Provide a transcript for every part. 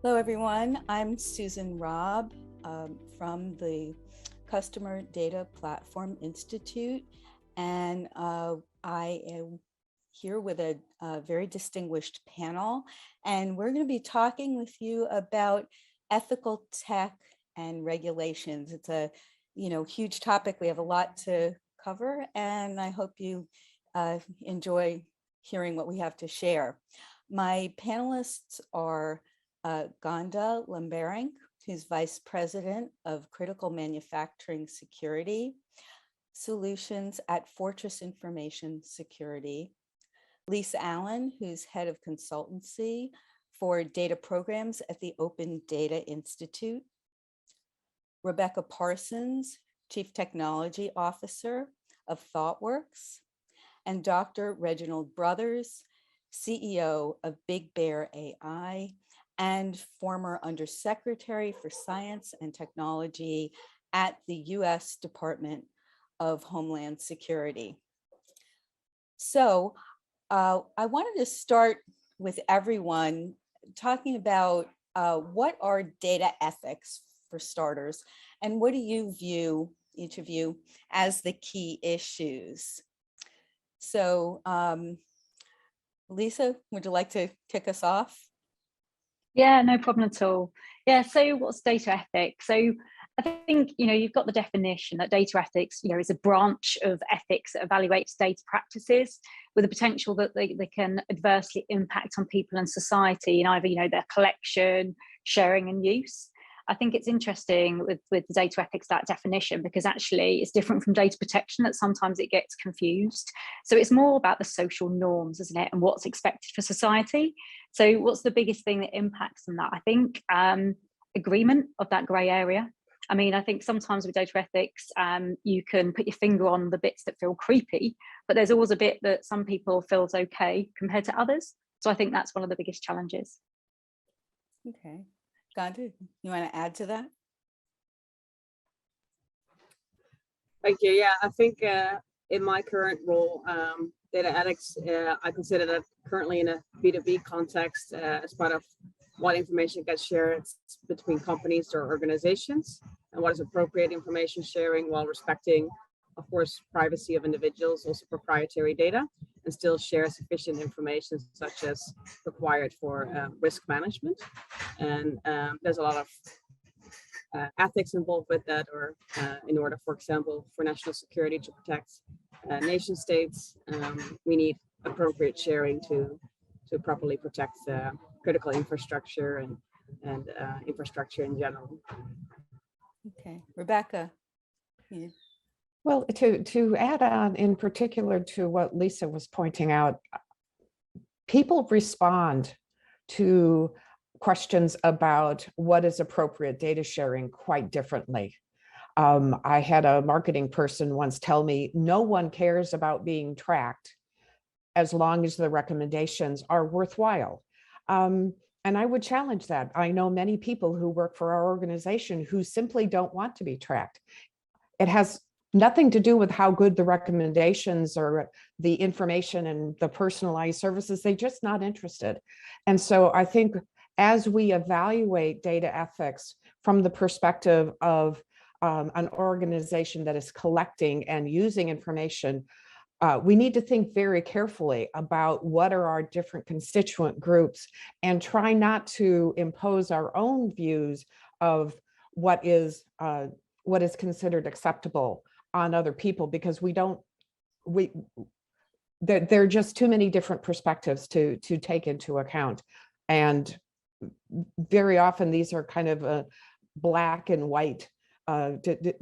Hello, everyone. I'm Susan Raab from the Customer Data Platform Institute, and I am here with a very distinguished panel, and we're going to be talking with you about ethical tech and regulations. It's a huge topic. We have a lot to cover, and I hope you enjoy hearing what we have to share. My panelists are Gonda Lamberink, who's Vice President of Critical Manufacturing Security Solutions at Fortress Information Security. Lisa Allen, who's Head of Consultancy for Data Programs at the Open Data Institute. Rebecca Parsons, Chief Technology Officer of Thoughtworks. And Dr. Reginald Brothers, CEO of BigBear.ai, and former Undersecretary for Science and Technology at the U.S. Department of Homeland Security. So I wanted to start with everyone talking about what are data ethics for starters, and what do you view, each of you, as the key issues? So Lisa, would you like to kick us off? Yeah, no problem at all. Yeah, so what's data ethics? So I think, you've got the definition that data ethics, is a branch of ethics that evaluates data practices with the potential that they can adversely impact on people and society in either, their collection, sharing and use. I think it's interesting with the data ethics, that definition, because actually it's different from data protection, that sometimes it gets confused. So it's more about the social norms, isn't it? And what's expected for society. So what's the biggest thing that impacts on that? I think agreement of that grey area. I mean, I think sometimes with data ethics, you can put your finger on the bits that feel creepy, but there's always a bit that some people feels okay compared to others. So I think that's one of the biggest challenges. Okay. Gonda, you want to add to that? Thank you. Yeah, I think in my current role, data ethics, I consider that currently in a B2B context as part of what information gets shared between companies or organizations, and what is appropriate information sharing while respecting, of course, privacy of individuals, also proprietary data, and still share sufficient information such as required for risk management. And there's a lot of ethics involved with that, or in order, for example, for national security to protect nation states, we need appropriate sharing to properly protect critical infrastructure and infrastructure in general. Okay, Rebecca. Yeah. Well, to add on in particular to what Lisa was pointing out, people respond to questions about what is appropriate data sharing quite differently. I had a marketing person once tell me, no one cares about being tracked as long as the recommendations are worthwhile. And I would challenge that. I know many people who work for our organization who simply don't want to be tracked. It has nothing to do with how good the recommendations or the information and the personalized services. They're just not interested. And so I think as we evaluate data ethics from the perspective of an organization that is collecting and using information, we need to think very carefully about what are our different constituent groups and try not to impose our own views of what is considered acceptable on other people, because there are just too many different perspectives to take into account. And very often these are kind of black and white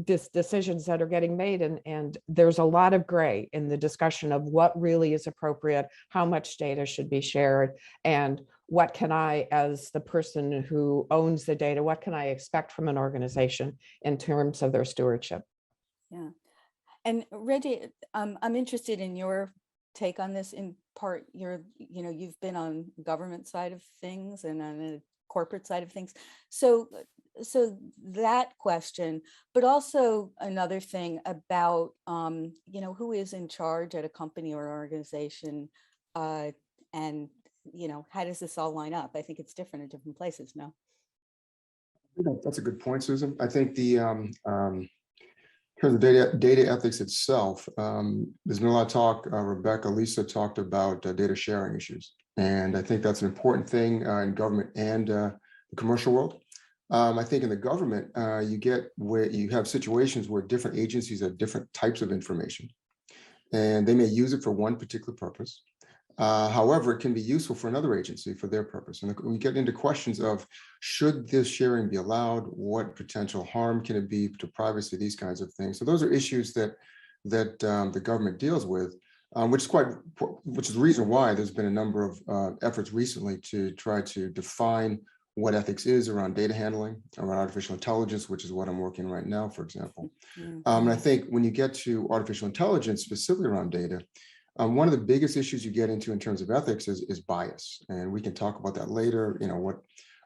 decisions that are getting made, and there's a lot of gray in the discussion of what really is appropriate, how much data should be shared, and what can I, as the person who owns the data, what can I expect from an organization in terms of their stewardship? Yeah. And Reggie, I'm interested in your take on this. In part, you've been on government side of things and on the corporate side of things. So that question, but also another thing about, who is in charge at a company or organization, and, how does this all line up? I think it's different in different places, no? That's a good point, Susan. I think the in terms of data ethics itself, there's been a lot of talk. Rebecca, Lisa talked about data sharing issues, and I think that's an important thing in government and the commercial world. I think in the government, you get where you have situations where different agencies have different types of information, and they may use it for one particular purpose. However, it can be useful for another agency for their purpose. And we get into questions of, should this sharing be allowed? What potential harm can it be to privacy? These kinds of things. So those are issues that the government deals with, which is the reason why there's been a number of efforts recently to try to define what ethics is around data handling, around artificial intelligence, which is what I'm working on right now, for example. And I think when you get to artificial intelligence, specifically around data, one of the biggest issues you get into in terms of ethics is bias. And we can talk about that later,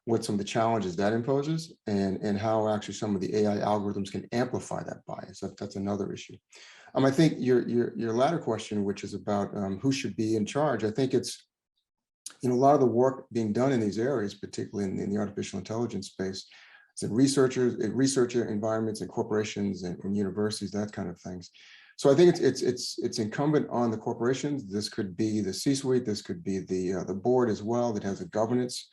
what some of the challenges that imposes and how actually some of the AI algorithms can amplify that bias. That's another issue. I think your latter question, which is about who should be in charge, I think it's, a lot of the work being done in these areas, particularly in the artificial intelligence space, is in researcher environments and corporations and universities, that kind of things. So I think it's incumbent on the corporations. This could be the C-suite. This could be the board as well that has a governance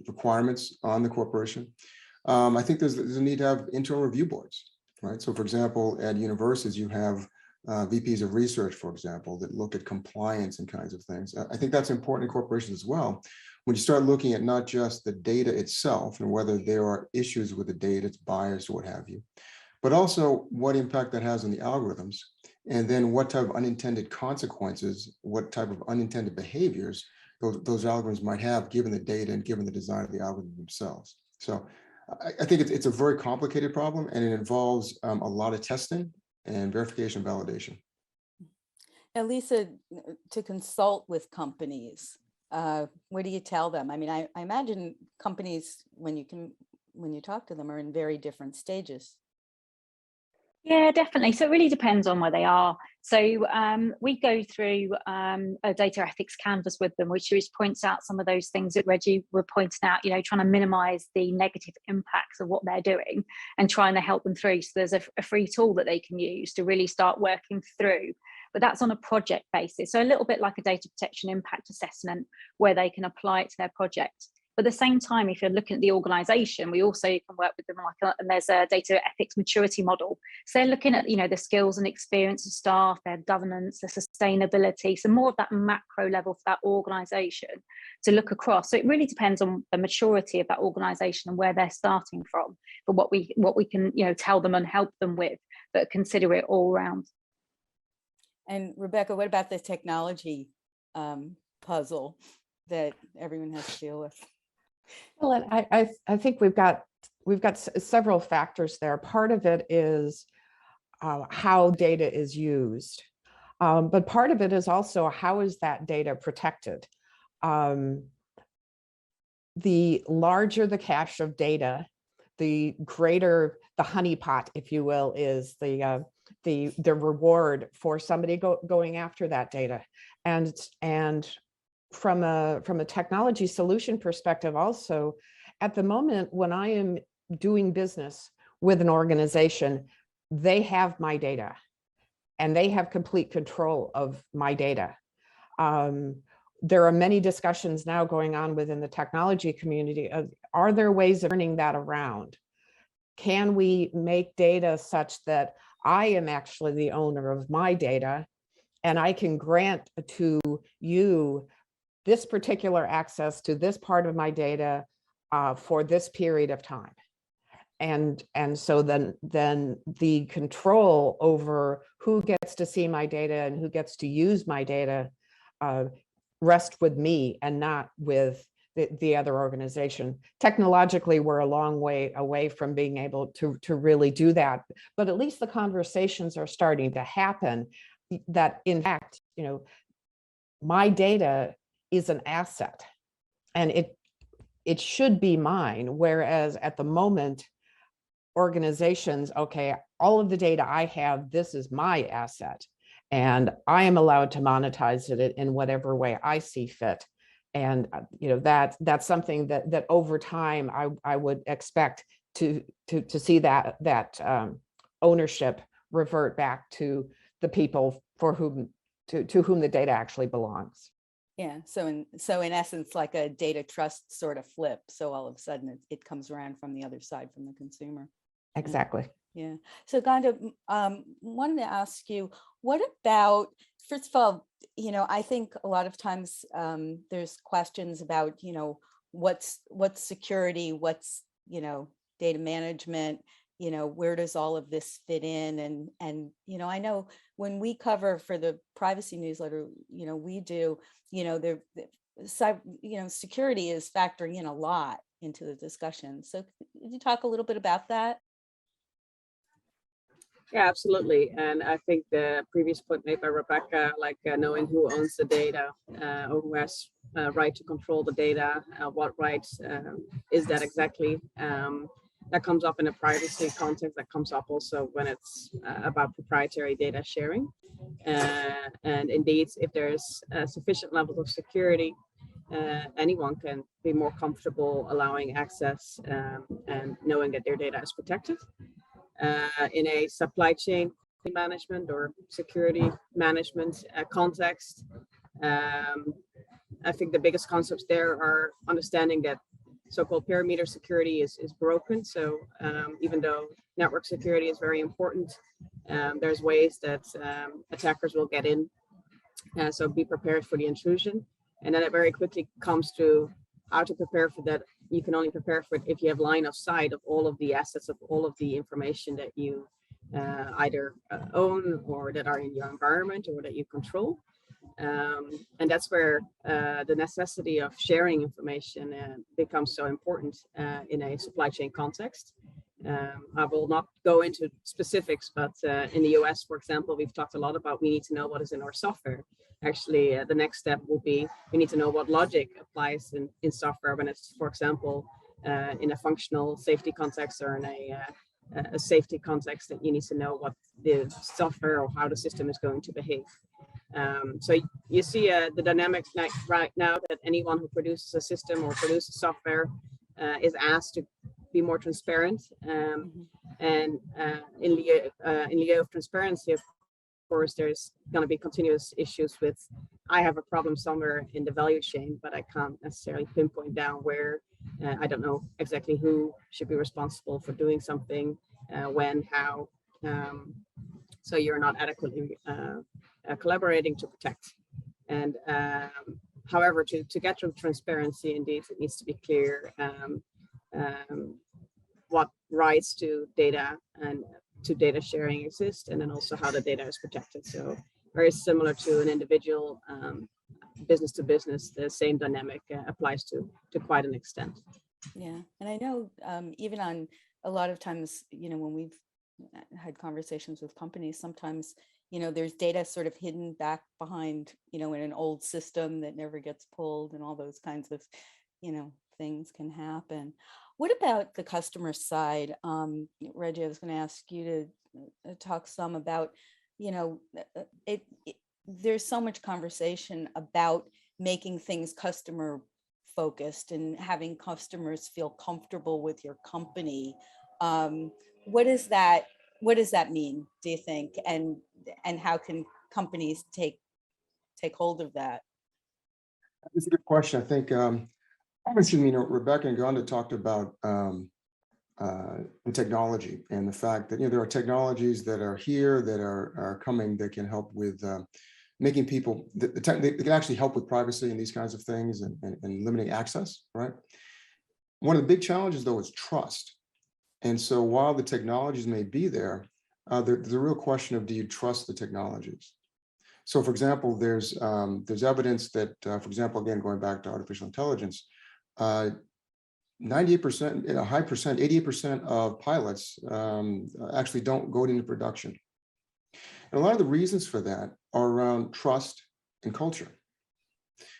requirements on the corporation. I think there's a need to have internal review boards, right? So for example, at universities, you have VPs of research, for example, that look at compliance and kinds of things. I think that's important in corporations as well. When you start looking at not just the data itself and whether there are issues with the data, it's biased or what have you, but also what impact that has on the algorithms, and then what type of unintended consequences, what type of unintended behaviors those algorithms might have given the data and given the design of the algorithm themselves. So I think it's a very complicated problem, and it involves a lot of testing and verification and validation. Now, Lisa, to consult with companies, what do you tell them? I mean, I imagine companies, when you talk to them, are in very different stages. Yeah, definitely. So it really depends on where they are. So we go through a data ethics canvas with them, which points out some of those things that Reggie were pointing out, trying to minimize the negative impacts of what they're doing and trying to help them through. So there's a free tool that they can use to really start working through, but that's on a project basis. So a little bit like a data protection impact assessment where they can apply it to their project. But at the same time, if you're looking at the organization, we also can work with them and there's a data ethics maturity model. So they're looking at, the skills and experience of staff, their governance, their sustainability. So more of that macro level for that organization to look across. So it really depends on the maturity of that organization and where they're starting from, but what we can, tell them and help them with, but consider it all round. And Rebecca, what about the technology puzzle that everyone has to deal with? Well, I think we've got several factors there. Part of it is how data is used, but part of it is also how is that data protected. The larger the cache of data, the greater the honeypot, if you will, is the reward for somebody going after that data, and from a technology solution perspective also, at the moment when I am doing business with an organization, they have my data and they have complete control of my data. There are many discussions now going on within the technology community of, are there ways of turning that around? Can we make data such that I am actually the owner of my data and I can grant to you this particular access to this part of my data for this period of time. And so then the control over who gets to see my data and who gets to use my data rest with me and not with the other organization. Technologically, we're a long way away from being able to really do that, but at least the conversations are starting to happen that in fact, my data is an asset and it should be mine. Whereas at the moment, organizations, okay, all of the data I have, this is my asset and I am allowed to monetize it in whatever way I see fit. And that's something that over time I would expect to see that ownership revert back to the people for whom to whom the data actually belongs. Yeah. So in essence, like a data trust sort of flip. So all of a sudden it comes around from the other side, from the consumer. Exactly. Yeah. So Gonda, wanted to ask you, what about, first of all, I think a lot of times there's questions about, what's security, what's, data management, where does all of this fit in? And I know when we cover for the privacy newsletter, we do, security is factoring in a lot into the discussion. So could you talk a little bit about that? Yeah, absolutely. And I think the previous point made by Rebecca, like knowing who owns the data, or who has right to control the data, what rights is that exactly? That comes up in a privacy context, that comes up also when it's about proprietary data sharing. And indeed, if there's sufficient levels of security, anyone can be more comfortable allowing access and knowing that their data is protected. In a supply chain management or security management context, I think the biggest concepts there are understanding that so-called perimeter security is broken. So even though network security is very important, there's ways that attackers will get in. So be prepared for the intrusion. And then it very quickly comes to how to prepare for that. You can only prepare for it if you have line of sight of all of the assets, of all of the information that you either own or that are in your environment or that you control. And that's where the necessity of sharing information becomes so important in a supply chain context. I will not go into specifics, but in the US, for example, we've talked a lot about we need to know what is in our software. Actually, the next step will be we need to know what logic applies in software when it's, for example, in a functional safety context or in a safety context, that you need to know what the software or how the system is going to behave. So you see the dynamic right now that anyone who produces a system or produces software is asked to be more transparent. And in lieu of transparency, of course, there's going to be continuous issues with, I have a problem somewhere in the value chain, but I can't necessarily pinpoint down where. I don't know exactly who should be responsible for doing something, when, how. So you're not adequately collaborating to protect. And however, to get to transparency, indeed, it needs to be clear what rights to data and to data sharing exist, and then also how the data is protected. So very similar to an individual business to business, the same dynamic applies to quite an extent. Yeah, and I know even on a lot of times, when we've had conversations with companies, sometimes, there's data sort of hidden back behind, in an old system that never gets pulled, and all those kinds of, things can happen. What about the customer side? Reggie, I was going to ask you to talk some about, there's so much conversation about making things customer focused and having customers feel comfortable with your company. What does that mean, do you think? And how can companies take hold of that? It's a good question. I think, Rebecca and Gonda talked about technology and the fact that, there are technologies that are here that are coming that can help with making people, they can actually help with privacy and these kinds of things and limiting access, right? One of the big challenges, though, is trust. And so while the technologies may be there, there's a real question of, do you trust the technologies? So, for example, there's evidence that, for example, again, going back to artificial intelligence, 98%, a high percent, 88% of pilots actually don't go into production. And a lot of the reasons for that are around trust and culture.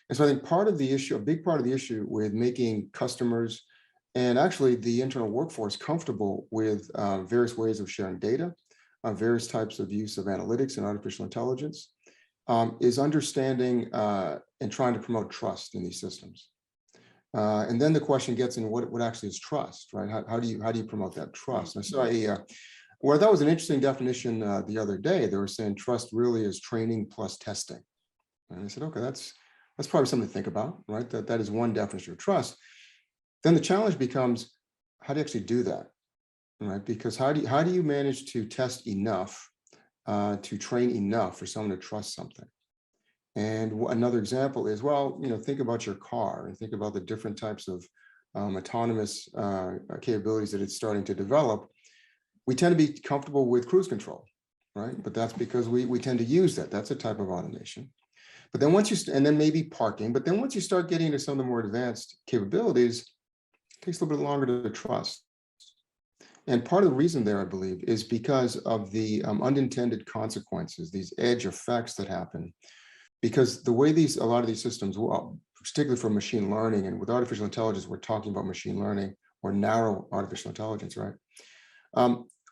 And so I think part of the issue, a big part of the issue with making customers and actually the internal workforce comfortable with various ways of sharing data, various types of use of analytics and artificial intelligence, is understanding and trying to promote trust in these systems. And then the question gets in what actually is trust, right? How do you promote that trust? And I saw where that was an interesting definition the other day. They were saying trust really is training plus testing. And I said, okay, that's probably something to think about, right? That is one definition of trust. Then the challenge becomes, how do you actually do that, right? Because how do you manage to test enough, to train enough for someone to trust something? And another example is, well, think about your car and think about the different types of autonomous capabilities that it's starting to develop. We tend to be comfortable with cruise control, right? But that's because we tend to use that. That's a type of automation. But then and then maybe parking, but then once you start getting into some of the more advanced capabilities, it takes a little bit longer to trust. And part of the reason there, I believe, is because of the unintended consequences, these edge effects that happen. Because the way a lot of these systems, well, particularly for machine learning, and with artificial intelligence, we're talking about machine learning or narrow artificial intelligence, right?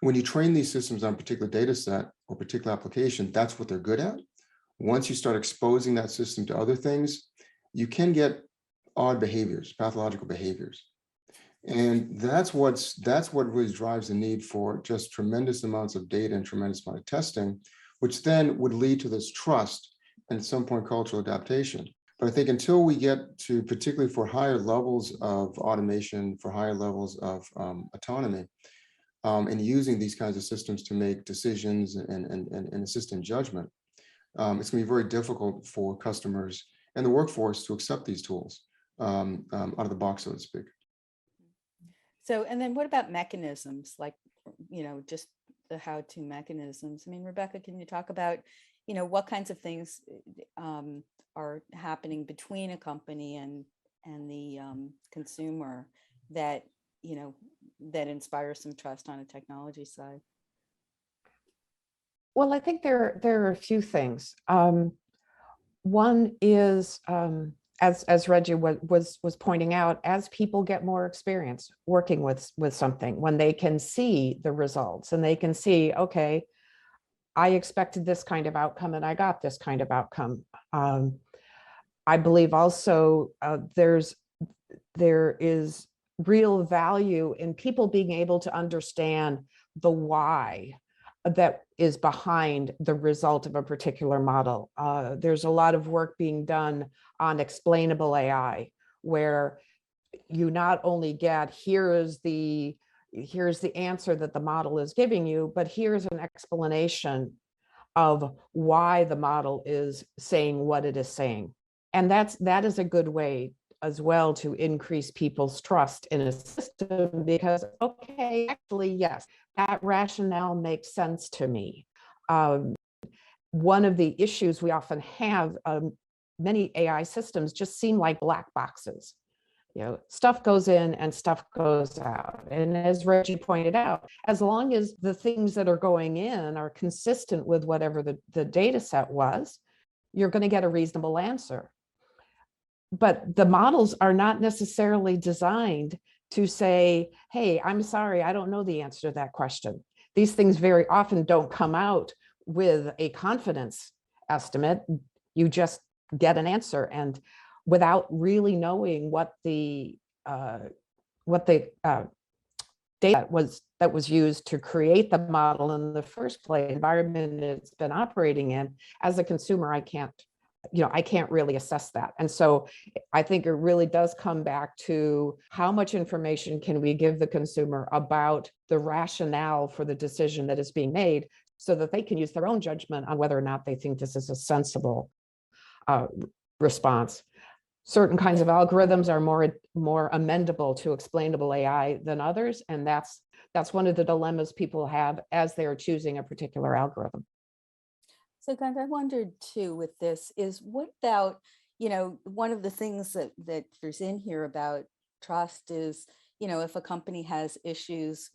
When you train these systems on a particular data set or particular application, that's what they're good at. Once you start exposing that system to other things, you can get odd behaviors, pathological behaviors. And that's what really drives the need for just tremendous amounts of data and tremendous amount of testing, which then would lead to this trust and at some point cultural adaptation. But I think until we get to, particularly for higher levels of automation, for higher levels of autonomy, and using these kinds of systems to make decisions and assist in judgment, it's going to be very difficult for customers and the workforce to accept these tools out of the box, so to speak. So, and then what about mechanisms, like, just the how-to mechanisms? I mean, Rebecca, can you talk about, what kinds of things are happening between a company and the consumer that, that inspire some trust on a technology side? Well, I think there are a few things. One is, as Reggie was pointing out, as people get more experience working with something, when they can see the results and they can see, okay, I expected this kind of outcome and I got this kind of outcome. I believe also there is real value in people being able to understand the why that is behind the result of a particular model. There's a lot of work being done on explainable AI, where you not only get, here's the answer that the model is giving you, but here's an explanation of why the model is saying what it is saying. And that is a good way as well to increase people's trust in a system, because, okay, actually, yes, that rationale makes sense to me. One of the issues we often have, many AI systems just seem like black boxes. Stuff goes in and stuff goes out. And as Reggie pointed out, as long as the things that are going in are consistent with whatever the data set was, you're going to get a reasonable answer. But the models are not necessarily designed to say, hey, I'm sorry, I don't know the answer to that question. These things very often don't come out with a confidence estimate. You just get an answer, and without really knowing what the data that was used to create the model in the first place, environment it's been operating in, as a consumer, I can't really assess that. And so I think it really does come back to how much information can we give the consumer about the rationale for the decision that is being made, so that they can use their own judgment on whether or not they think this is a sensible response. Certain kinds of algorithms are more amendable to explainable AI than others, and that's one of the dilemmas people have as they are choosing a particular algorithm. So, Gonda, I wondered too with this is, what about, one of the things that there's in here about trust is, if a company has issues,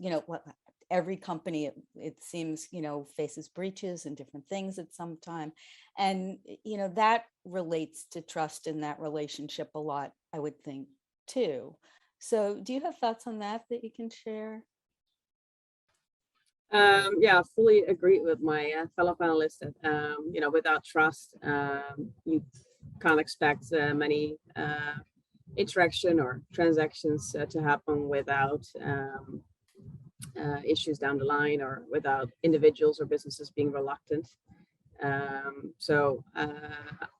every company, it seems, faces breaches and different things at some time. And, that relates to trust in that relationship a lot, I would think, too. So do you have thoughts on that you can share? Yeah, I fully agree with my fellow panelists that without trust, you can't expect many interaction or transactions to happen without issues down the line, or without individuals or businesses being reluctant. So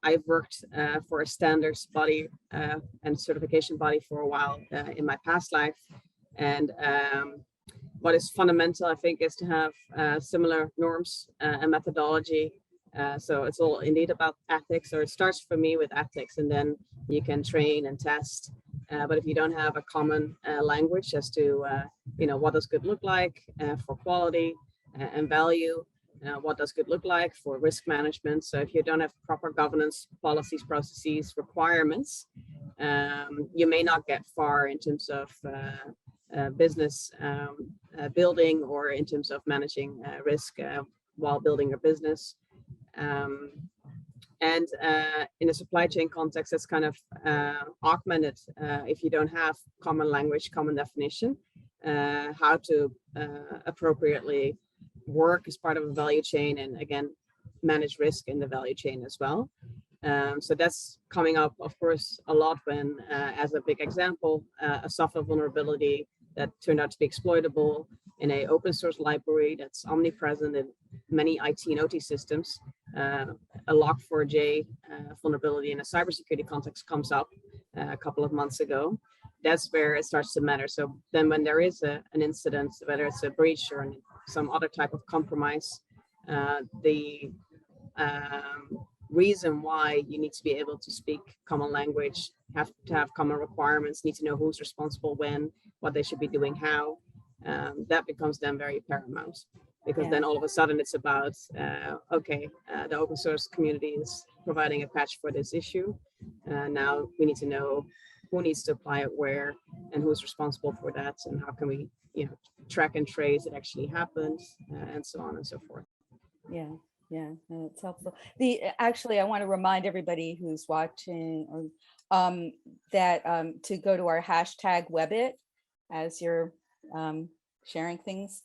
I've worked for a standards body and certification body for a while in my past life, and what is fundamental, I think, is to have similar norms and methodology. So it's all indeed about ethics, or it starts for me with ethics, and then you can train and test. But if you don't have a common language as to, what does good look like for quality and value, what does good look like for risk management? So if you don't have proper governance, policies, processes, requirements, you may not get far in terms of business building, or in terms of managing risk while building a business. And in a supply chain context, it's kind of augmented if you don't have common language, common definition, how to appropriately work as part of a value chain, and again, manage risk in the value chain as well. So that's coming up, of course, a lot when, as a big example, a software vulnerability that turned out to be exploitable in an open source library that's omnipresent in many IT and OT systems. A Log4j vulnerability in a cybersecurity context comes up a couple of months ago. That's where it starts to matter. So then when there is an incident, whether it's a breach or some other type of compromise, the reason why you need to be able to speak common language, have to have common requirements, need to know who's responsible when, what they should be doing, how, that becomes then very paramount, because then all of a sudden it's about, the open source community is providing a patch for this issue. Now we need to know who needs to apply it where, and who's responsible for that, and how can we, track and trace it actually happened, and so on and so forth. Yeah, no, it's helpful. Actually, I want to remind everybody who's watching that to go to our hashtag Webit as you're sharing things.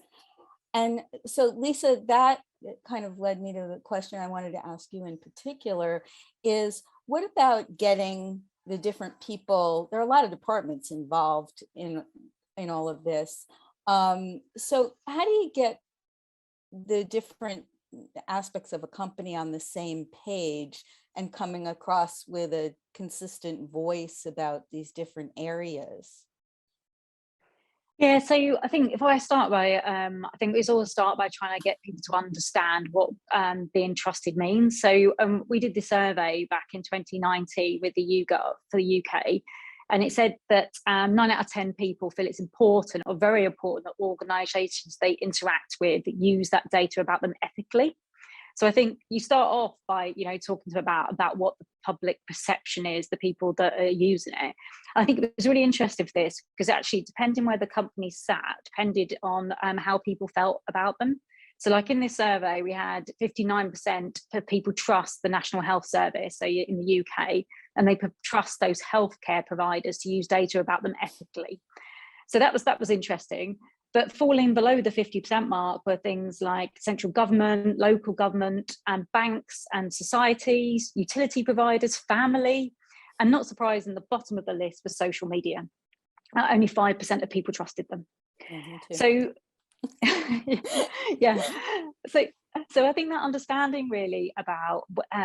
And so, Lisa, that kind of led me to the question I wanted to ask you in particular is, what about getting the different people? There are a lot of departments involved in all of this. So how do you get the different aspects of a company on the same page and coming across with a consistent voice about these different areas? Yeah, so I think if I start by, I think we always start by trying to get people to understand what being trusted means. So we did the survey back in 2019 with the YouGov for the UK, and it said that 9 out of 10 people feel it's important or very important that organisations they interact with use that data about them ethically. So I think you start off by, talking to about what the public perception is, the people that are using it. I think it was really interesting for this because actually, depending where the company sat, depended on how people felt about them. So like in this survey, we had 59% of people trust the National Health Service, so in the UK, and they trust those healthcare providers to use data about them ethically. So that was interesting. But falling below the 50% mark were things like central government, local government, and banks and societies, utility providers, family, and not surprising, the bottom of the list was social media. Only 5% of people trusted them. So, yeah. So I think that understanding really about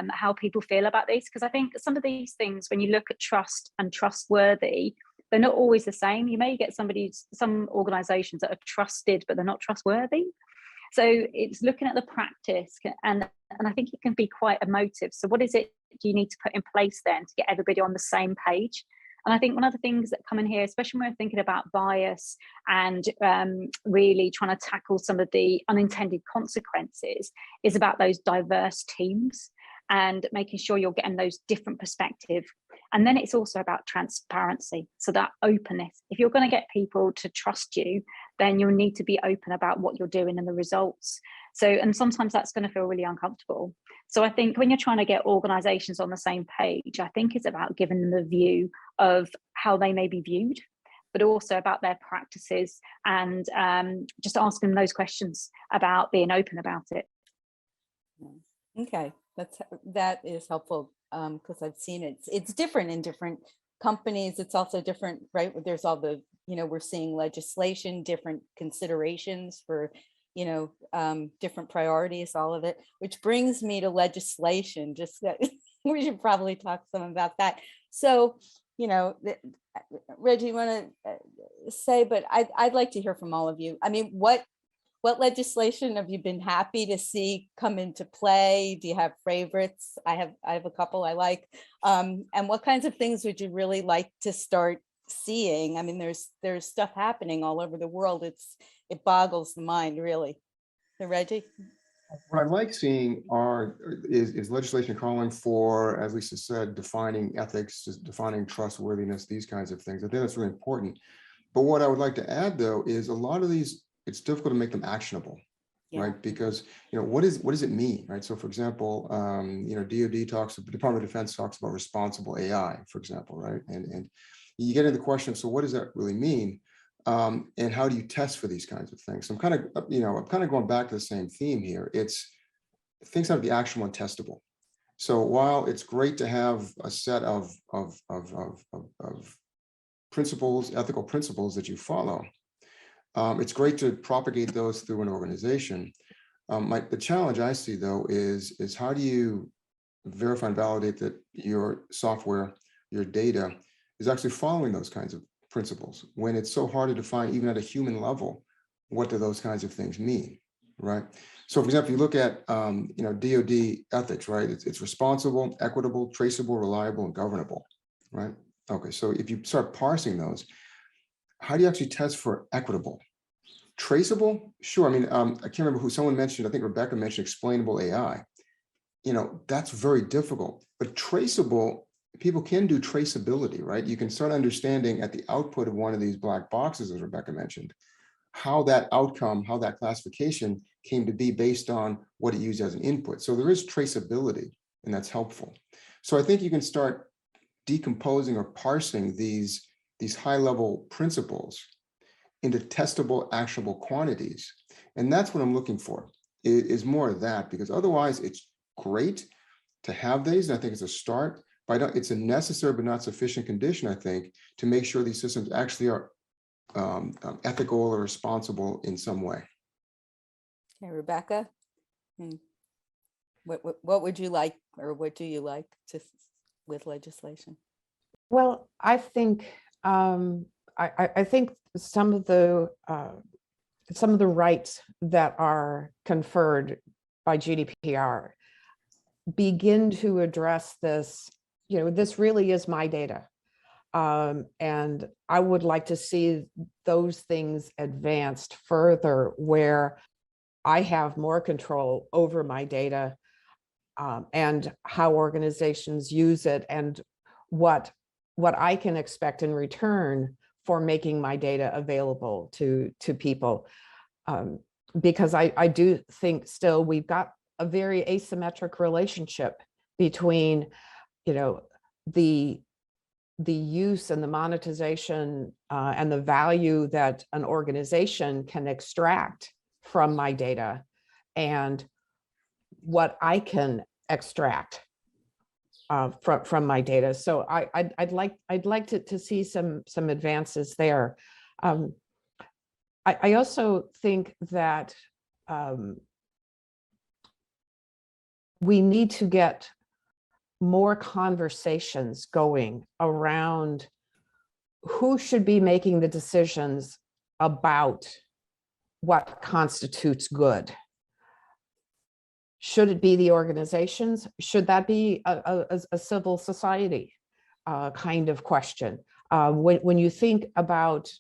how people feel about this, because I think some of these things, when you look at trust and trustworthy, they're not always the same. You may get some organizations that are trusted, but they're not trustworthy. So it's looking at the practice, and I think it can be quite emotive. So what is it you need to put in place then to get everybody on the same page? And I think one of the things that come in here, especially when we're thinking about bias and really trying to tackle some of the unintended consequences, is about those diverse teams and making sure you're getting those different perspectives. And then it's also about transparency. So that openness. If you're going to get people to trust you, then you'll need to be open about what you're doing and the results. So, and sometimes that's going to feel really uncomfortable. So I think when you're trying to get organizations on the same page, I think it's about giving them the view of how they may be viewed. but also about their practices, and just asking them those questions about being open about it. Okay, that is helpful, because I've seen it. It's different in different companies. It's also different, right? There's all the, we're seeing legislation, different considerations for, different priorities, all of it, which brings me to legislation. Just that we should probably talk some about that. So, Reggie, you want to say, but I'd like to hear from all of you. I mean, what legislation have you been happy to see come into play? Do you have favorites? I have a couple I like. And what kinds of things would you really like to start seeing? I mean, there's stuff happening all over the world. It boggles the mind, really. So Reggie? What I like seeing is legislation calling for, as Lisa said, defining ethics, defining trustworthiness, these kinds of things. I think that's really important. But what I would like to add, though, is a lot of these, it's difficult to make them actionable, right? Because, what does it mean, right? So, for example, DoD talks, the Department of Defense talks about responsible AI, for example, right? And you get into the question, so what does that really mean? And how do you test for these kinds of things? So I'm kind of going back to the same theme here. It's things have to be actionable and testable. So while it's great to have a set of principles, ethical principles that you follow, it's great to propagate those through an organization. The challenge I see, though, is how do you verify and validate that your software, your data is actually following those kinds of principles when it's so hard to define, even at a human level, what do those kinds of things mean, right? So, for example, you look at DoD ethics, right? It's responsible, equitable, traceable, reliable, and governable, right? Okay, so if you start parsing those, how do you actually test for equitable? Traceable? Sure. I mean, I can't remember who someone mentioned, I think Rebecca mentioned explainable AI. That's very difficult, but traceable, people can do traceability, right? You can start understanding at the output of one of these black boxes, as Rebecca mentioned, how that outcome, how that classification came to be based on what it used as an input. So there is traceability, and that's helpful. So I think you can start decomposing or parsing these high-level principles into testable, actionable quantities. And that's what I'm looking for, is more of that, because otherwise it's great to have these, and I think it's a start, but it's a necessary but not sufficient condition, I think, to make sure these systems actually are ethical or responsible in some way. Okay, Rebecca, what would you like, or what do you like with legislation? Well, I think I think some of the rights that are conferred by GDPR begin to address this. This really is my data. And I would like to see those things advanced further, where I have more control over my data, and how organizations use it, and what I can expect in return for making my data available to people. Because I do think still we've got a very asymmetric relationship between, the use and the monetization and the value that an organization can extract from my data, and what I can extract from my data. So I'd like to see some advances there. I also think that we need to get more conversations going around who should be making the decisions about what constitutes good. Should it be the organizations? Should that be a civil society kind of question? When you think about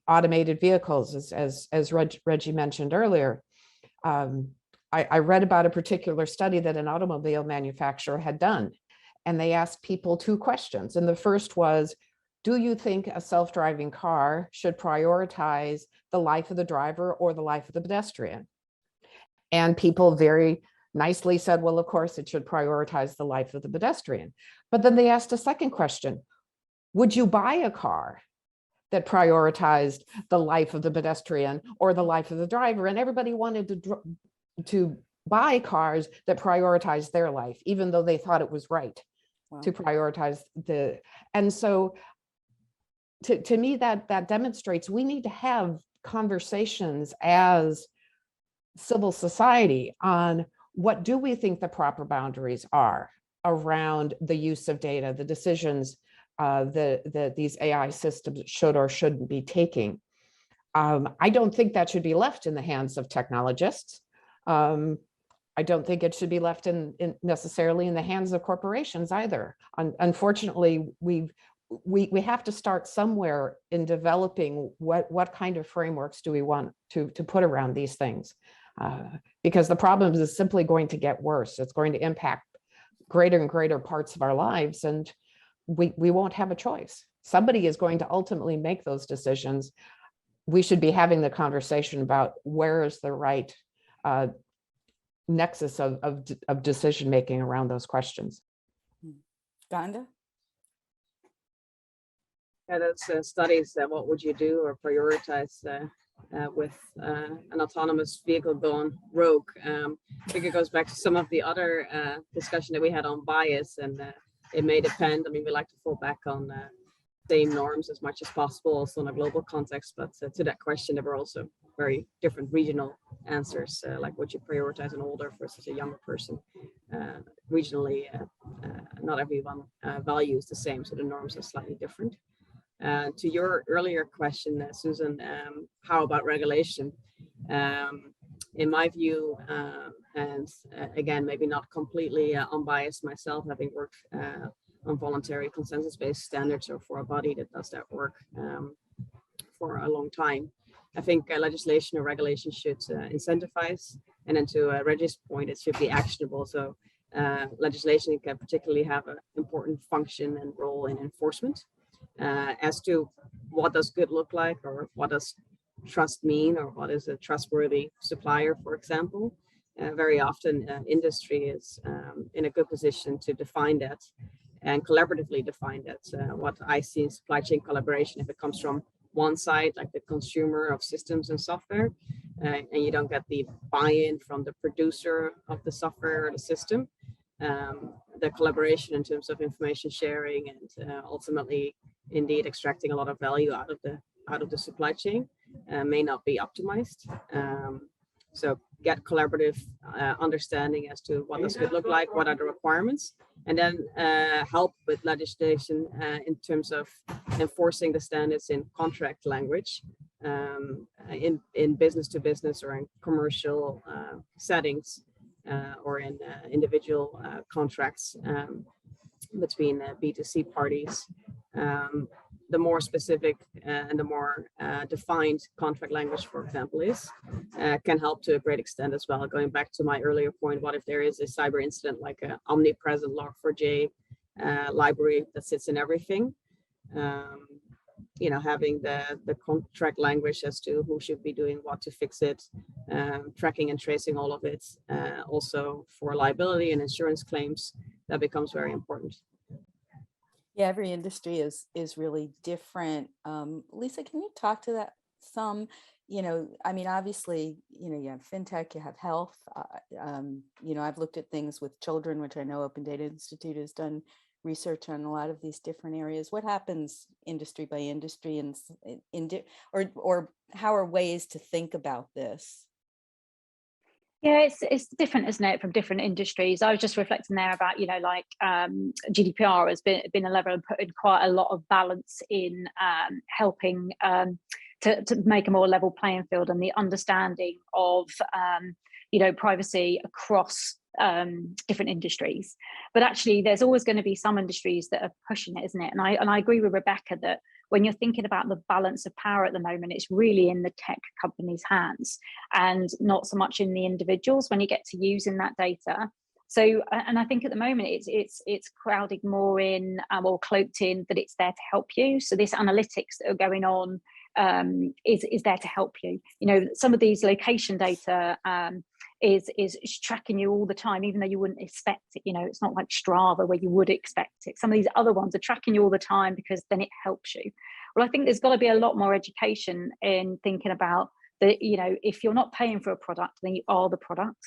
automated vehicles, as Reggie mentioned earlier, I read about a particular study that an automobile manufacturer had done, and they asked people two questions. And the first was, do you think a self-driving car should prioritize the life of the driver or the life of the pedestrian? And people very nicely said, well, of course, it should prioritize the life of the pedestrian. But then they asked a second question: would you buy a car that prioritized the life of the pedestrian or the life of the driver, and everybody wanted to buy cars that prioritized their life, even though they thought it was right to prioritize the. And so to me, that demonstrates we need to have conversations as civil society on what do we think the proper boundaries are around the use of data, the decisions that these AI systems should or shouldn't be taking. I don't think that should be left in the hands of technologists. I don't think it should be left necessarily in the hands of corporations either. Unfortunately, we have to start somewhere in developing what kind of frameworks do we want to put around these things, because the problem is simply going to get worse. It's going to impact greater and greater parts of our lives, and we won't have a choice. Somebody is going to ultimately make those decisions. We should be having the conversation about where is the right nexus of decision making around those questions. Gonda? Yeah, those studies, what would you do or prioritize with an autonomous vehicle going rogue? I think it goes back to some of the other discussion that we had on bias, and it may depend. I mean, we like to fall back on same norms as much as possible, also in a global context, but to that question, there were also very different regional answers, like would you prioritize an older versus a younger person? Regionally, not everyone values the same, so the norms are slightly different. To your earlier question, Susan, how about regulation? In my view, and again, maybe not completely unbiased myself, having worked on voluntary consensus-based standards or for a body that does that work for a long time, I think legislation or regulation should incentivize, and then to Reggie's point, it should be actionable. So legislation can particularly have an important function and role in enforcement. As to what does good look like, or what does trust mean, or what is a trustworthy supplier, for example, very often industry is in a good position to define that and collaboratively define that. What I see in supply chain collaboration, if it comes from one side, like the consumer of systems and software, and you don't get the buy-in from the producer of the software or the system, the collaboration in terms of information sharing and ultimately indeed extracting a lot of value out of the supply chain may not be optimized. So get collaborative understanding as to what does good look like, what are the requirements, and then help with legislation in terms of enforcing the standards in contract language, in business to business or in commercial settings, or in individual contracts between B2C parties. The more specific and the more defined contract language, for example, is can help to a great extent as well. Going back to my earlier point, what if there is a cyber incident like an omnipresent Log4j library that sits in everything? You know, having the contract language as to who should be doing what to fix it, tracking and tracing all of it, also for liability and insurance claims, that becomes very important. Yeah, every industry is really different. Lisa, can you talk to that some? You know, I mean, obviously, you know, you have fintech, you have health. You know, I've looked at things with children, which I know Open Data Institute has done research on a lot of these different areas. What happens industry by industry, and or how are ways to think about this? Yeah, it's different, isn't it, from different industries? I was just reflecting there about, you know, like GDPR has been a level and put in quite a lot of balance in helping to make a more level playing field and the understanding of, you know, privacy across different industries. But actually, there's always going to be some industries that are pushing it, isn't it? And I agree with Rebecca that when you're thinking about the balance of power at the moment, it's really in the tech companies' hands and not so much in the individuals when you get to using that data. So, and I think at the moment it's crowded more in or cloaked in that it's there to help you. So this analytics that are going on is there to help you. You know, some of these location data is tracking you all the time, even though you wouldn't expect it. You know, it's not like Strava where you would expect it. Some of these other ones are tracking you all the time because then it helps you. Well, I think there's got to be a lot more education in thinking about that. You know, if you're not paying for a product, then you are the product,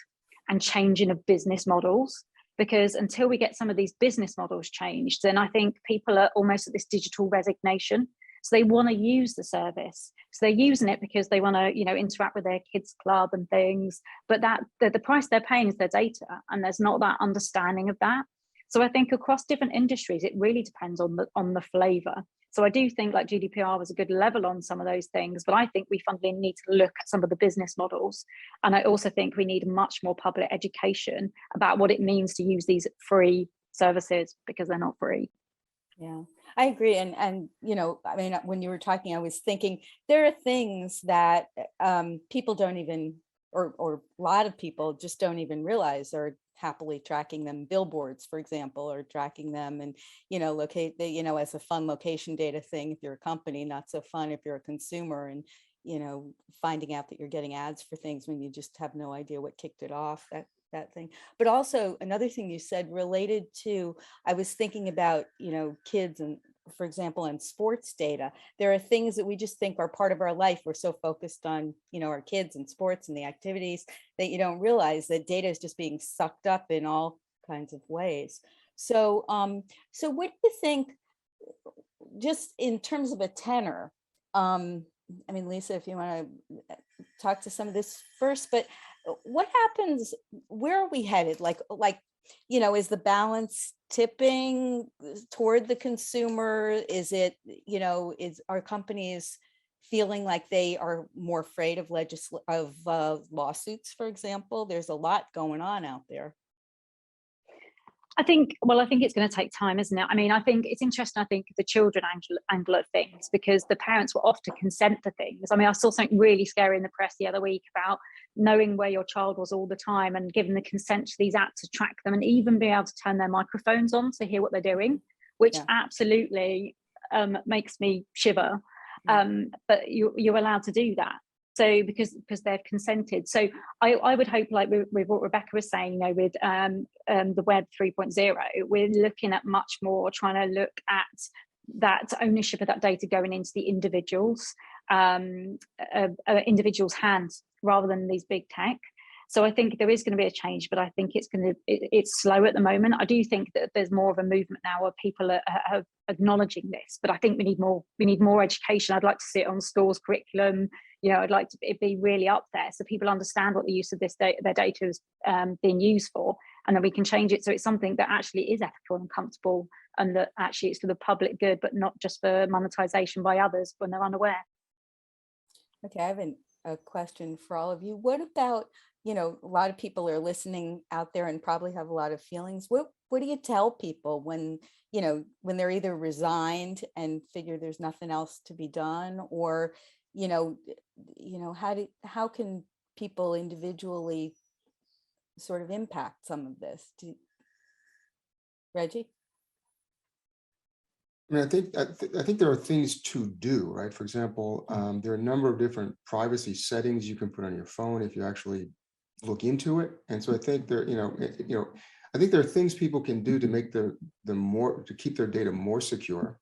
and changing of business models. Because until we get some of these business models changed, then I think people are almost at this digital resignation. So they want to use the service. So they're using it because they want to, you know, interact with their kids' club and things. But that the price they're paying is their data, and there's not that understanding of that. So I think across different industries, it really depends on the flavour. So I do think like GDPR was a good level on some of those things, but I think we fundamentally need to look at some of the business models. And I also think we need much more public education about what it means to use these free services, because they're not free. Yeah, I agree. And you know, I mean, when you were talking, I was thinking there are things that people don't even, or a lot of people just don't even realize are happily tracking them. Billboards, for example, or tracking them, and you know, locate the, you know, as a fun location data thing if you're a company, not so fun if you're a consumer, and you know, finding out that you're getting ads for things when you just have no idea what kicked it off. That thing. But also another thing you said related to, I was thinking about, you know, kids, and for example, in sports data, there are things that we just think are part of our life. We're so focused on, you know, our kids and sports and the activities that you don't realize that data is just being sucked up in all kinds of ways. So, so what do you think, just in terms of a tenor, I mean, Lisa, if you want to talk to some of this first, but what happens, where are we headed? Like, you know, is the balance tipping toward the consumer? Is it, you know, are companies feeling like they are more afraid of lawsuits, for example? There's a lot going on out there. I think it's going to take time, isn't it? I mean, I think it's interesting, I think, the children angle of things, because the parents will often consent to things. I mean, I saw something really scary in the press the other week about knowing where your child was all the time and giving the consent to these apps to track them, and even be able to turn their microphones on to hear what they're doing, which absolutely makes me shiver. But you're allowed to do that. So because they've consented. So I would hope, like with what Rebecca was saying, you know, with the Web 3.0, we're looking at much more trying to look at that ownership of that data going into the individual's hands rather than these big tech. So I think there is going to be a change, but I think it's slow at the moment. I do think that there's more of a movement now where people are acknowledging this, but I think we need more education. I'd like to see it on schools curriculum. You know, I'd like it be really up there so people understand what the use of their data is being used for, and then we can change it so it's something that actually is ethical and comfortable, and that actually it's for the public good, but not just for monetization by others when they're unaware. Okay, I have a question for all of you. What about, you know, a lot of people are listening out there and probably have a lot of feelings. What do you tell people when, you know, when they're either resigned and figure there's nothing else to be done, or, you know, how can people individually sort of impact some of this? Reggie? I mean, I think there are things to do, right? For example, there are a number of different privacy settings you can put on your phone if you actually look into it. And so I think there, I think there are things people can do to make to keep their data more secure.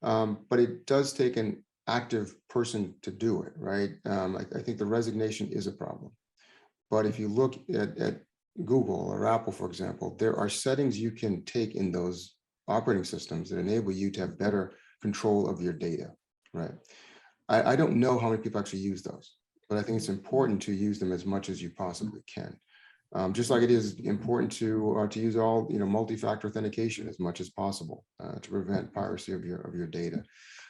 But it does take an active person to do it, right? I think the resignation is a problem. But if you look at Google or Apple, for example, there are settings you can take in those operating systems that enable you to have better control of your data, right? I don't know how many people actually use those, but I think it's important to use them as much as you possibly can. Just like it is important to use all multi-factor authentication as much as possible to prevent piracy of your data.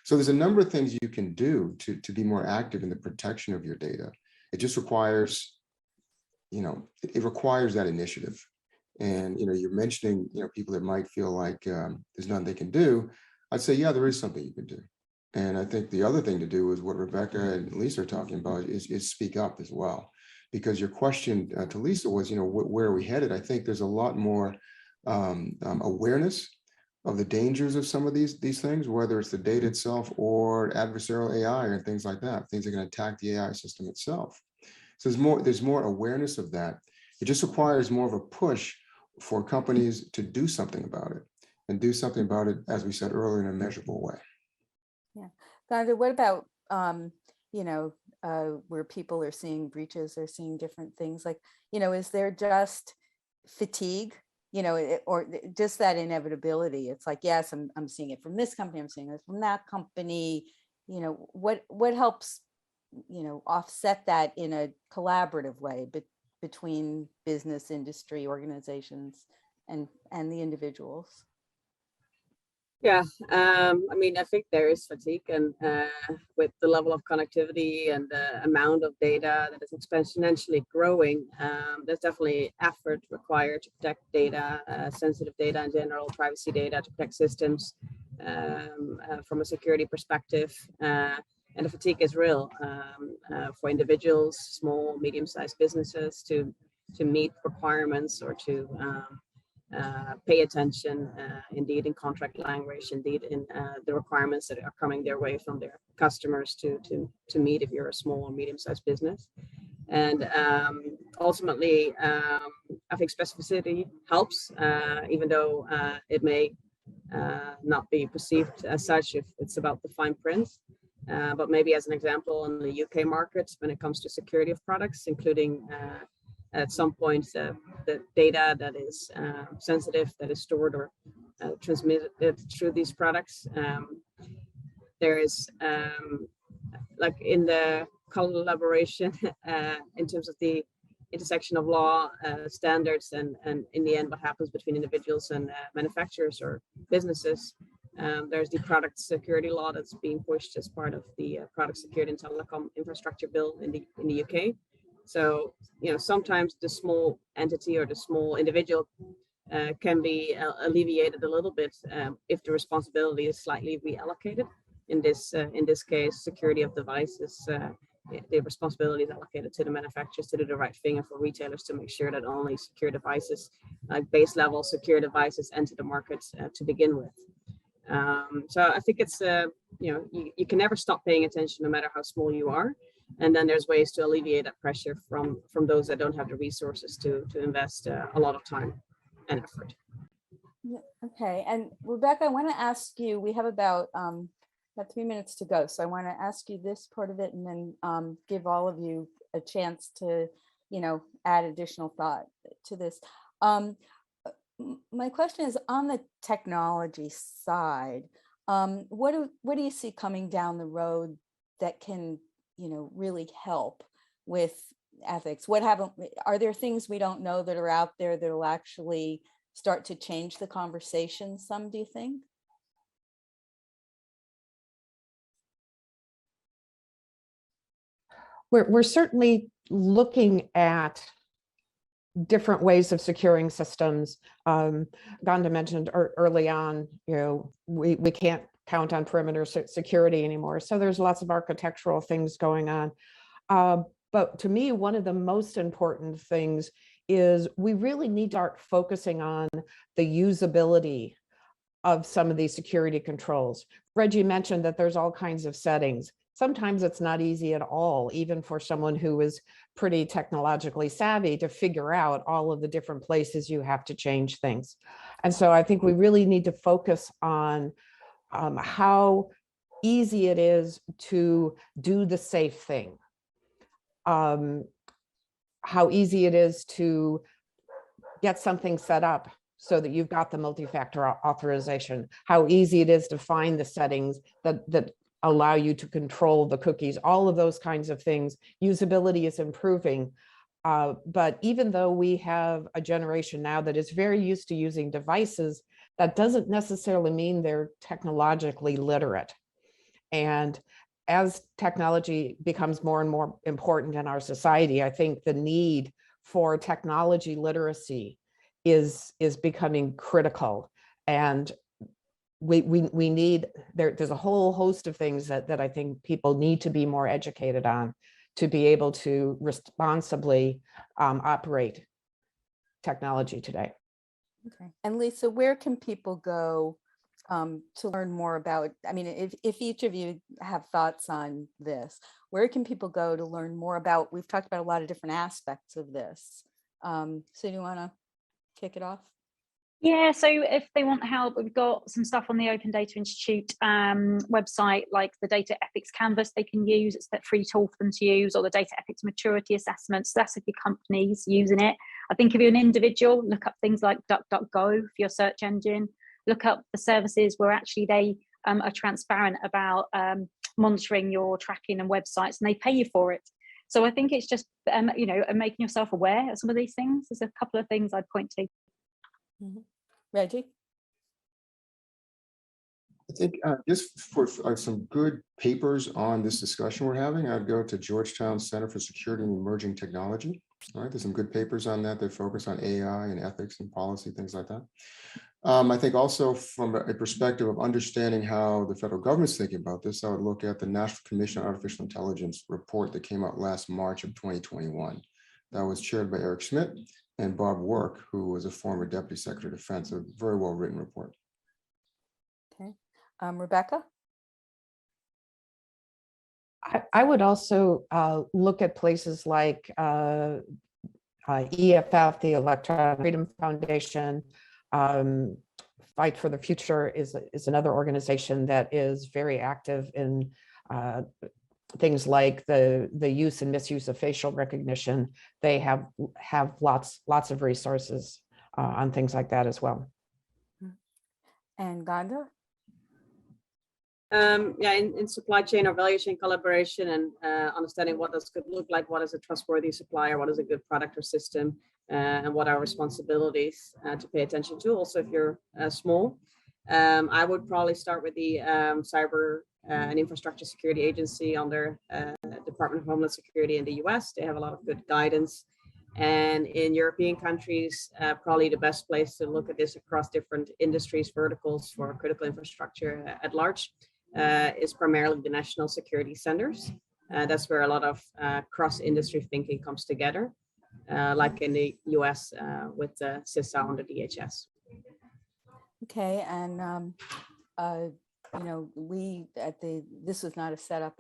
So there's a number of things you can do to be more active in the protection of your data. It just requires, it requires that initiative. And you're mentioning people that might feel like there's nothing they can do. I'd say, yeah, there is something you can do. And I think the other thing to do is what Rebecca and Lisa are talking about is speak up as well. Because your question to Lisa was, where are we headed? I think there's a lot more awareness of the dangers of some of these things, whether it's the data itself or adversarial AI or things like that, things that can attack the AI system itself. So there's more awareness of that. It just requires more of a push for companies to do something about it, and do something about it, as we said earlier, in a measurable way. Yeah. Gonda, what about, where people are seeing breaches, they're seeing different things, like, is there just fatigue, or just that inevitability? It's like, yes, I'm seeing it from this company, I'm seeing it from that company. What helps, offset that in a collaborative way between business, industry, organizations, and the individuals? Yeah, I mean, I think there is fatigue, and with the level of connectivity and the amount of data that is exponentially growing, there's definitely effort required to protect data, sensitive data in general, privacy data, to protect systems from a security perspective. And the fatigue is real for individuals, small, medium-sized businesses to meet requirements, or to pay attention, indeed, in contract language, indeed, in the requirements that are coming their way from their customers to meet if you're a small or medium-sized business. And ultimately, I think specificity helps, even though it may not be perceived as such if it's about the fine print. But maybe as an example, in the UK market, when it comes to security of products, including at some point the data that is sensitive, that is stored or transmitted through these products, there is like in the collaboration in terms of the intersection of law, standards, and in the end what happens between individuals and manufacturers or businesses. There's the product security law that's being pushed as part of the product security and telecom infrastructure bill in the UK. So, sometimes the small entity or the small individual can be alleviated a little bit if the responsibility is slightly reallocated. In this case, security of devices, the responsibility is allocated to the manufacturers to do the right thing, and for retailers to make sure that only secure devices, like base level secure devices, enter the market to begin with. So I think it's you can never stop paying attention, no matter how small you are. And then there's ways to alleviate that pressure from those that don't have the resources to invest a lot of time and effort. Yeah, okay, and Rebecca, I want to ask you, we have about 3 minutes to go, so I want to ask you this part of it, and then give all of you a chance to add additional thought to this. My question is, on the technology side, what do you see coming down the road that can really help with ethics? Are there things we don't know that are out there that will actually start to change the conversation some, do you think? We're certainly looking at different ways of securing systems. Gonda mentioned early on, we can't count on perimeter security anymore. So there's lots of architectural things going on. But to me, one of the most important things is we really need to start focusing on the usability of some of these security controls. Reggie mentioned that there's all kinds of settings. Sometimes it's not easy at all, even for someone who is pretty technologically savvy, to figure out all of the different places you have to change things. And so I think we really need to focus on how easy it is to do the safe thing. How easy it is to get something set up so that you've got the multi-factor authorization. How easy it is to find the settings that allow you to control the cookies, all of those kinds of things. Usability is improving. But even though we have a generation now that is very used to using devices, that doesn't necessarily mean they're technologically literate. And as technology becomes more and more important in our society, I think the need for technology literacy is becoming critical. And we need, there's a whole host of things that I think people need to be more educated on to be able to responsibly operate technology today. Okay. And Lisa, where can people go to learn more about, I mean, if each of you have thoughts on this, where can people go to learn more about, we've talked about a lot of different aspects of this, So do you want to kick it off? Yeah, so if they want help, we've got some stuff on the Open Data Institute website, like the Data Ethics Canvas they can use. It's that free tool for them to use, or the Data Ethics Maturity Assessment. So that's if your company's using it. I think if you're an individual, look up things like DuckDuckGo for your search engine. Look up the services where actually they are transparent about monitoring your tracking and websites, and they pay you for it. So I think it's just, making yourself aware of some of these things. There's a couple of things I'd point to. Mm-hmm. Reggie? I think just for some good papers on this discussion we're having, I'd go to Georgetown Center for Security and Emerging Technology. All right, there's some good papers on that. They focus on AI and ethics and policy, things like that. I think also from a perspective of understanding how the federal government's thinking about this, I would look at the National Commission on Artificial Intelligence report that came out last March of 2021. That was chaired by Eric Schmidt and Bob Work, who was a former Deputy Secretary of Defense, a very well-written report. Okay. Rebecca? I would also look at places like EFF, the Electronic Freedom Foundation. Fight for the Future is another organization that is very active in things like the use and misuse of facial recognition. They have lots of resources on things like that as well. And Gonda? In supply chain or value chain collaboration and understanding what this could look like, what is a trustworthy supplier, what is a good product or system, and what are responsibilities to pay attention to. Also, if you're small, I would probably start with the Cyber and Infrastructure Security Agency under Department of Homeland Security in the US. They have a lot of good guidance. And in European countries, probably the best place to look at this across different industries, verticals for critical infrastructure at large is primarily the national security centers. That's where a lot of cross-industry thinking comes together, like in the US with CISA under DHS. Okay, and we this was not a setup,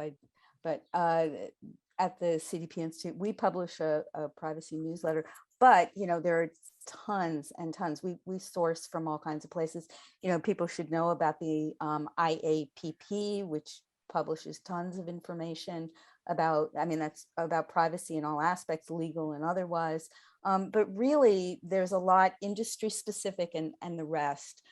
but at the CDP Institute, we publish a privacy newsletter, but there are tons and tons. We source from all kinds of places. People should know about the IAPP, which publishes tons of information about, that's about privacy in all aspects, legal and otherwise. But really, there's a lot industry specific and the rest.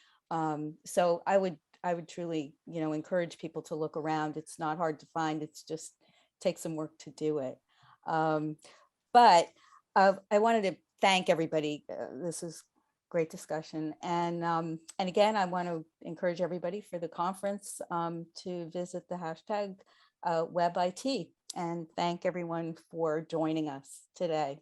So I would truly, encourage people to look around. It's not hard to find. It's just takes some work to do it. But I wanted to thank everybody. This is great discussion. And again, I want to encourage everybody for the conference to visit the hashtag WebIT, and thank everyone for joining us today.